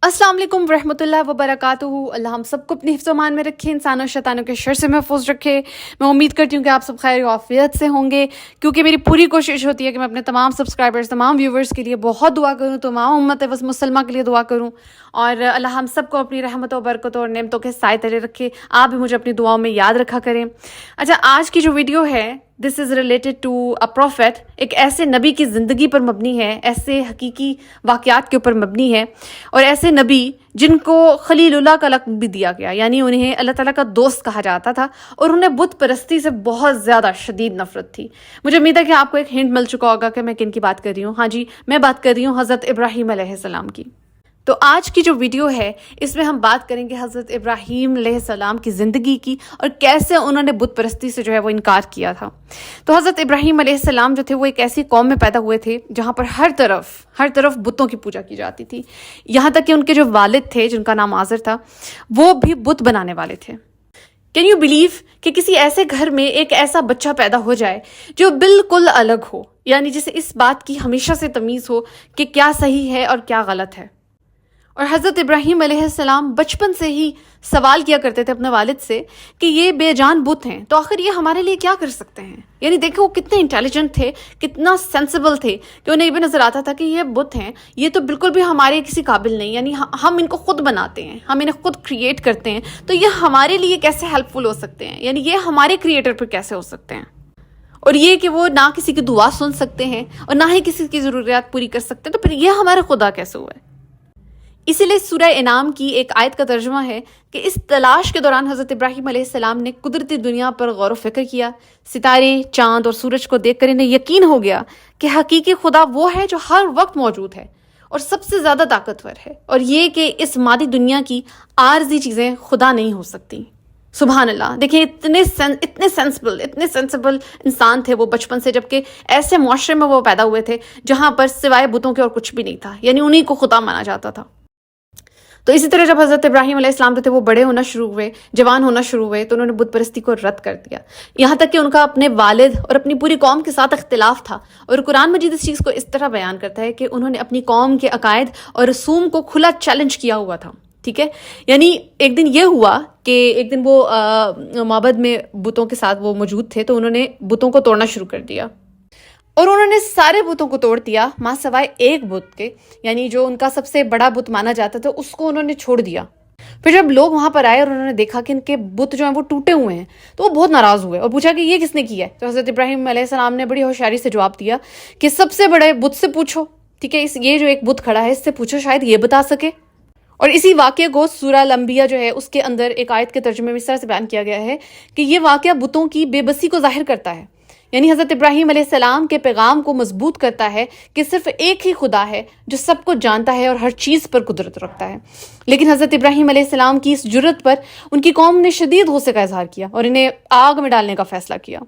अस्सलाम वालेकुम रहमतुल्लाहि व बरकातुहू। अल्लाह हम सबको अपने हिफ्ज़ अमान में रखे, इंसानों शैतानों के शर से महफूज रखे। मैं उम्मीद करती हूँ कि आप सब खैर आफियत से होंगे, क्योंकि मेरी पूरी कोशिश होती है कि मैं अपने तमाम सब्सक्राइबर्स, तमाम व्यूवर्स के लिए बहुत दुआ करूँ, तमाम उम्मत वस मुसलमा के लिए दुआ करूँ, और अल्लाह हम सबको अपनी रहमतों, बरकतों और नेमतों के साए तले रखे। आप भी मुझे अपनी दुआओं में याद रखा करें। अच्छा, आज की जो वीडियो है, this is related to a prophet. एक ऐसे नबी की ज़िंदगी पर मबनी है, ऐसे हकीकी वाक़यात के ऊपर मबनी है, और ऐसे नबी जिनको खलीलुल्लाह का लक़्ब भी दिया गया, यानी उन्हें अल्लाह ताला का दोस्त कहा जाता था, और उन्हें बुत परस्ती से बहुत ज़्यादा शदीद नफ़रत थी। मुझे उम्मीद है कि आपको एक हिंट मिल चुका होगा कि मैं किन की बात कर रही हूँ। हाँ जी, मैं बात कर रही हूँ हज़रत इब्राहीम अलैहिस्सलाम की। तो आज की जो वीडियो है, इसमें हम बात करेंगे हज़रत इब्राहीम अलैहिस्सलाम की ज़िंदगी की, और कैसे उन्होंने बुत परस्ती से जो है वो इनकार किया था। तो हज़रत इब्राहीम अलैहिस्सलाम जो थे वो एक ऐसी कौम में पैदा हुए थे जहाँ पर हर तरफ बुतों की पूजा की जाती थी। यहाँ तक कि उनके जो वालिद थे, जिनका नाम आज़र था, वो भी बुत बनाने वाले थे। कैन यू बिलीव कि किसी ऐसे घर में एक ऐसा बच्चा पैदा हो जाए जो बिल्कुल अलग हो, यानी जिसे इस बात की हमेशा से तमीज़ हो कि क्या सही है और क्या गलत है। और हज़रत इब्राहीम अलैहिस्सलाम बचपन से ही सवाल किया करते थे अपने वालिद से कि ये बेजान बुत हैं, तो आखिर ये हमारे लिए क्या कर सकते हैं। यानी देखो, वो कितने इंटेलिजेंट थे, कितना सेंसिबल थे, कि उन्हें ये भी नज़र आता था कि ये बुत हैं, ये तो बिल्कुल भी हमारे किसी काबिल नहीं, यानी हम इनको खुद बनाते हैं, हम इन्हें खुद क्रिएट करते हैं, तो ये हमारे लिए कैसे हेल्पफुल हो सकते हैं, यानी ये हमारे क्रिएटर पर कैसे हो सकते हैं। और ये कि वो ना किसी की दुआ सुन सकते हैं और ना ही किसी की ज़रूरियात पूरी कर सकते हैं, तो फिर ये हमारे खुदा कैसे हुआ है। इसीलिए सूरह इनाम की एक आयत का तर्जुमा है कि इस तलाश के दौरान हज़रत इब्राहीम अलैहिस्सलाम ने कुदरती दुनिया पर गौर व फिक्र किया। सितारे, चाँद और सूरज को देखकर इन्हें यकीन हो गया कि हकीकी खुदा वो है जो हर वक्त मौजूद है और सबसे ज़्यादा ताकतवर है, और ये कि इस मादी दुनिया की आर्जी चीज़ें खुदा नहीं हो सकती। सुभान अल्लाह। देखिए, इतने सेंसिबल इंसान थे वो बचपन से, जबकि ऐसे मुआशरे में वो पैदा हुए थे जहाँ पर सिवाय बुतों के और कुछ भी नहीं था, यानी उन्हीं को खुदा माना जाता था। तो इसी तरह जब हज़रत इब्राहीम अलैहिस्सलाम थे वो बड़े होना शुरू हुए, जवान होना शुरू हुए, तो उन्होंने बुत परस्ती को रद्द कर दिया। यहाँ तक कि उनका अपने वालिद और अपनी पूरी कौम के साथ इख्तिलाफ था, और कुरान मजीद इस चीज़ को इस तरह बयान करता है कि उन्होंने अपनी कौम के अकायद और रसूम को खुला चैलेंज किया हुआ था। ठीक है, यानी एक दिन ये हुआ कि एक दिन वो माबद में बुतों के साथ वो मौजूद थे, तो उन्होंने बुतों को तोड़ना शुरू कर दिया, और उन्होंने सारे बुतों को तोड़ दिया मां सवाए एक बुत के, यानी जो उनका सबसे बड़ा बुत माना जाता था उसको उन्होंने छोड़ दिया। फिर जब लोग वहां पर आए और उन्होंने देखा कि इनके बुत जो हैं वो टूटे हुए हैं, तो वो बहुत नाराज हुए और पूछा कि ये किसने किया है। तो हज़रत इब्राहीम अलैहिस्सलाम ने बड़ी होशियारी से जवाब दिया कि सबसे बड़े बुत से पूछो। ठीक है, ये जो एक बुत खड़ा है इससे पूछो, शायद ये बता सके। और इसी वाक़े को सूरह अल-अंबिया जो है उसके अंदर एक आयत के तर्जुमे में इस तरह से बयान किया गया है कि ये वाक़या बुतों की बेबसी को ज़ाहिर करता है, यानी हज़रत इब्राहीम अलैहिस्सलाम के पैगाम को मजबूत करता है कि सिर्फ एक ही खुदा है जो सब कुछ जानता है और हर चीज़ पर कुदरत रखता है। लेकिन हज़रत इब्राहीम अलैहिस्सलाम की इस जुर्रत पर उनकी कौम ने शदीद गुस्से का इजहार किया और इन्हें आग में डालने का फैसला किया।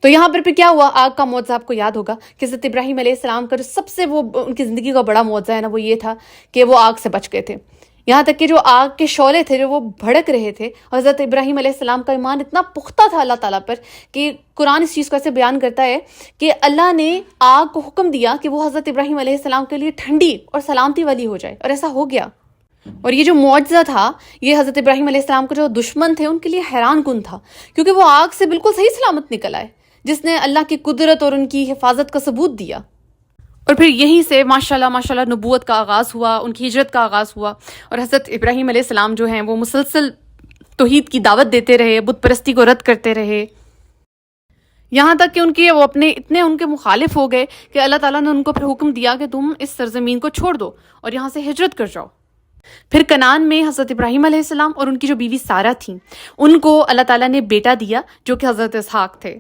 तो यहाँ पर फिर क्या हुआ, आग का मौजज़ा आपको याद होगा कि हज़रत इब्राहीम अलैहिस्सलाम का जो सबसे वो उनकी ज़िंदगी का बड़ा मौजज़ा है ना, वो ये था कि वो आग से बच गए थे। यहाँ तक कि जो आग के शौले थे जो वो भड़क रहे थे, हज़रत इब्राहीम अलैहिस्सलाम का ईमान इतना पुख्ता था अल्लाह ताला पर कि कुरान इस चीज़ को ऐसे बयान करता है कि अल्लाह ने आग को हुक्म दिया कि वो हज़रत इब्राहीम अलैहिस्सलाम के लिए ठंडी और सलामती वाली हो जाए, और ऐसा हो गया। और ये जो मुआजिज़ा था, ये हज़रत इब्राहीम अलैहिस्सलाम के जो दुश्मन थे उनके लिए हैरान कुन था, क्योंकि वो आग से बिल्कुल सही सलामत निकल आए, जिसने अल्लाह की कुदरत और उनकी हिफाजत का सबूत दिया। और फिर यहीं से माशाल्लाह नबूवत का आगाज़ हुआ, उनकी हिजरत का आगाज़ हुआ, और हज़रत इब्राहीम अलैहिस्सलाम जो हैं वो मुसलसल तौहीद की दावत देते रहे, बुत परस्ती को रद्द करते रहे, यहाँ तक कि वो अपने इतने उनके मुखालिफ हो गए कि अल्लाह ताला ने उनको फिर हुक्म दिया कि तुम इस सरजमीन को छोड़ दो और यहाँ से हिजरत कर जाओ। फिर कनान में हज़रत इब्राहीम अलैहिस्सलाम और उनकी जो बीवी सारा थी, उनको अल्लाह ताला ने बेटा दिया जो कि हज़रत इसहाक थे।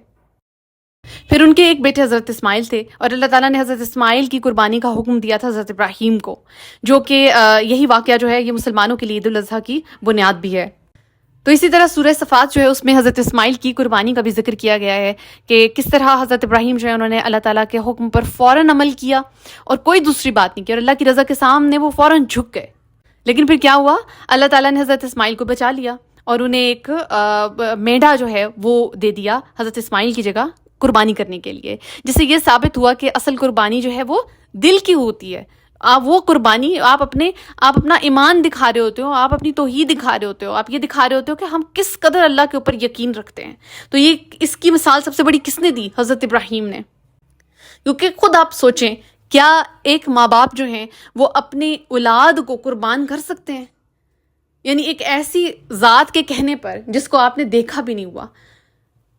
फिर उनके एक बेटे हज़रत इस्माइल थे, और अल्लाह ताला ने हज़रत इस्माइल की कुर्बानी का हुक्म दिया था हज़रत इब्राहीम को, जो कि यही वाक़या जो है ये मुसलमानों के लिए ईद उल अज़हा की बुनियाद भी है। तो इसी तरह सूरह सफ़ात जो है उसमें हज़रत इस्माइल की कुर्बानी का भी जिक्र किया गया है कि किस तरह हज़रत इब्राहीम जो है उन्होंने अल्लाह ताला के हुक्म पर फ़ौरन अमल किया और कोई दूसरी बात नहीं की, और अल्लाह की रज़ा के सामने वो फ़ौरन झुक गए। लेकिन फिर क्या हुआ, अल्लाह ताला ने हज़रत इस्माइल को बचा लिया और उन्हें एक मेंढा जो है वो दे दिया हज़रत इस्माइल की जगह कुर्बानी करने के लिए, जिससे ये साबित हुआ कि असल कुर्बानी जो है वो दिल की होती है, آپ وہ قربانی، آپ اپنا ایمان دکھا رہے ہوتے ہو، آپ اپنی توحید دکھا رہے ہوتے ہو، آپ یہ دکھا رہے ہوتے ہو کہ ہم کس قدر اللہ کے اوپر یقین رکھتے ہیں. تو یہ اس کی مثال سب سے بڑی کس نے دی؟ حضرت ابراہیم نے. کیونکہ خود آپ سوچیں، کیا ایک ماں باپ جو ہیں وہ اپنی اولاد کو قربان کر سکتے ہیں؟ یعنی ایک ایسی ذات کے کہنے پر جس کو آپ نے دیکھا بھی نہیں ہوا.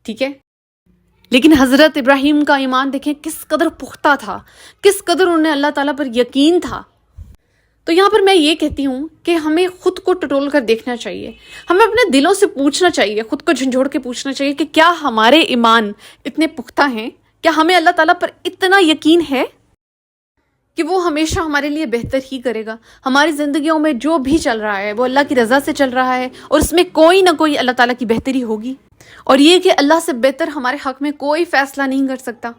ٹھیک ہے، لیکن حضرت ابراہیم کا ایمان دیکھیں کس قدر پختہ تھا، کس قدر انہیں اللہ تعالیٰ پر یقین تھا. تو یہاں پر میں یہ کہتی ہوں کہ ہمیں خود کو ٹٹول کر دیکھنا چاہیے، ہمیں اپنے دلوں سے پوچھنا چاہیے، خود کو جھنجھوڑ کے پوچھنا چاہیے کہ کیا ہمارے ایمان اتنے پختہ ہیں، کیا ہمیں اللہ تعالیٰ پر اتنا یقین ہے کہ وہ ہمیشہ ہمارے لیے بہتر ہی کرے گا. ہماری زندگیوں میں جو بھی چل رہا ہے وہ اللہ کی رضا سے چل رہا ہے، اور اس میں کوئی نہ کوئی اللہ تعالیٰ کی بہتری ہوگی، اور یہ کہ اللہ سے بہتر ہمارے حق میں کوئی فیصلہ نہیں کر سکتا.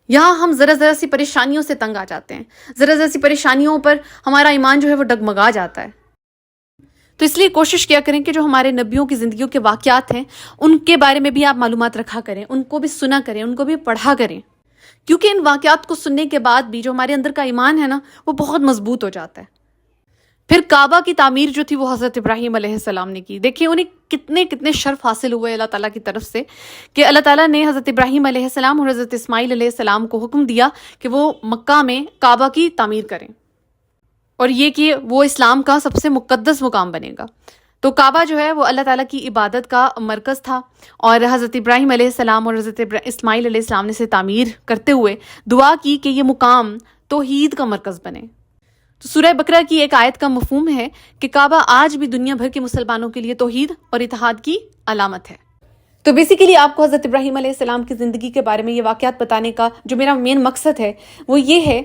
یہاں ہم ذرا سی پریشانیوں سے تنگ آ جاتے ہیں، ذرا سی پریشانیوں پر ہمارا ایمان جو ہے وہ ڈگمگا جاتا ہے. تو اس لیے کوشش کیا کریں کہ جو ہمارے نبیوں کی زندگیوں کے واقعات ہیں ان کے بارے میں بھی آپ معلومات رکھا کریں، ان کو بھی سنا کریں، ان کو بھی پڑھا کریں، کیونکہ ان واقعات کو سننے کے بعد بھی جو ہمارے اندر کا ایمان ہے نا وہ بہت مضبوط ہو جاتا ہے. پھر کعبہ کی تعمیر جو تھی وہ حضرت ابراہیم علیہ السلام نے کی. دیکھیں انہیں کتنے شرف حاصل ہوئے اللہ تعالیٰ کی طرف سے کہ اللہ تعالیٰ نے حضرت ابراہیم علیہ السلام اور حضرت اسماعیل علیہ السلام کو حکم دیا کہ وہ مکہ میں کعبہ کی تعمیر کریں، اور یہ کہ وہ اسلام کا سب سے مقدس مقام بنے گا. تو کعبہ جو ہے وہ اللہ تعالیٰ کی عبادت کا مرکز تھا، اور حضرت ابراہیم علیہ السلام اور حضرت اسماعیل علیہ السلام نے اسے تعمیر کرتے ہوئے دعا کی کہ یہ مقام توحید کا مرکز بنے. تو سورہ بقرہ کی ایک آیت کا مفہوم ہے کہ کعبہ آج بھی دنیا بھر کے مسلمانوں کے لیے توحید اور اتحاد کی علامت ہے. تو بیسیکلی آپ کو حضرت ابراہیم علیہ السلام کی زندگی کے بارے میں یہ واقعات بتانے کا جو میرا مین مقصد ہے وہ یہ ہے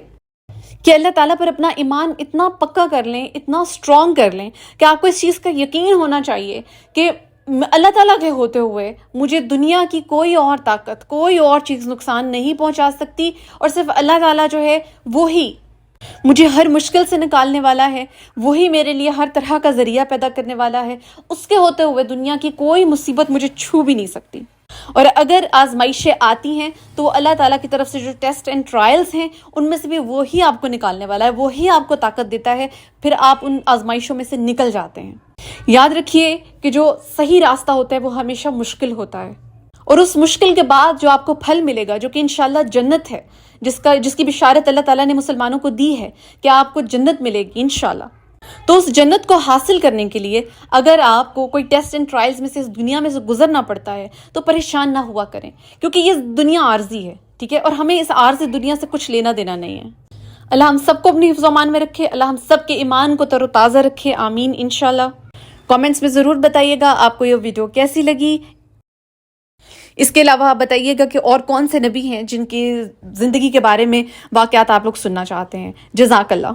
کہ اللہ تعالیٰ پر اپنا ایمان اتنا پکا کر لیں، اتنا اسٹرانگ کر لیں کہ آپ کو اس چیز کا یقین ہونا چاہیے کہ اللہ تعالیٰ کے ہوتے ہوئے مجھے دنیا کی کوئی اور طاقت، کوئی اور چیز نقصان نہیں پہنچا سکتی، اور صرف اللہ تعالیٰ جو ہے وہی مجھے ہر مشکل سے نکالنے والا ہے، وہی میرے لیے ہر طرح کا ذریعہ پیدا کرنے والا ہے. اس کے ہوتے ہوئے دنیا کی کوئی مصیبت مجھے چھو بھی نہیں سکتی. اور اگر آزمائشیں آتی ہیں تو وہ اللہ تعالیٰ کی طرف سے جو ٹیسٹ اینڈ ٹرائلز ہیں ان میں سے بھی وہی آپ کو نکالنے والا ہے، وہی آپ کو طاقت دیتا ہے، پھر آپ ان آزمائشوں میں سے نکل جاتے ہیں. یاد رکھیے کہ جو صحیح راستہ ہوتا ہے وہ ہمیشہ مشکل ہوتا ہے، اور اس مشکل کے بعد جو آپ کو پھل ملے گا جو کہ انشاءاللہ جنت ہے، جس کی بشارت اللہ تعالیٰ نے مسلمانوں کو دی ہے کہ آپ کو جنت ملے گی انشاءاللہ. تو اس جنت کو حاصل کرنے کے لیے اگر آپ کو کوئی ٹیسٹ اینڈ ٹرائلز میں سے اس دنیا میں سے گزرنا پڑتا ہے تو پریشان نہ ہوا کریں، کیونکہ یہ دنیا عارضی ہے، ٹھیک ہے، اور ہمیں اس عارضی دنیا سے کچھ لینا دینا نہیں ہے. اللہ ہم سب کو اپنی حفظ و امان میں رکھے، اللہ ہم سب کے ایمان کو تر و تازہ رکھے، آمین انشاءاللہ. کامنٹس میں ضرور بتائیے گا آپ کو یہ ویڈیو کیسی لگی. اس کے علاوہ آپ بتائیے گا کہ اور کون سے نبی ہیں جن کی زندگی کے بارے میں واقعات آپ لوگ سننا چاہتے ہیں. جزاک اللہ.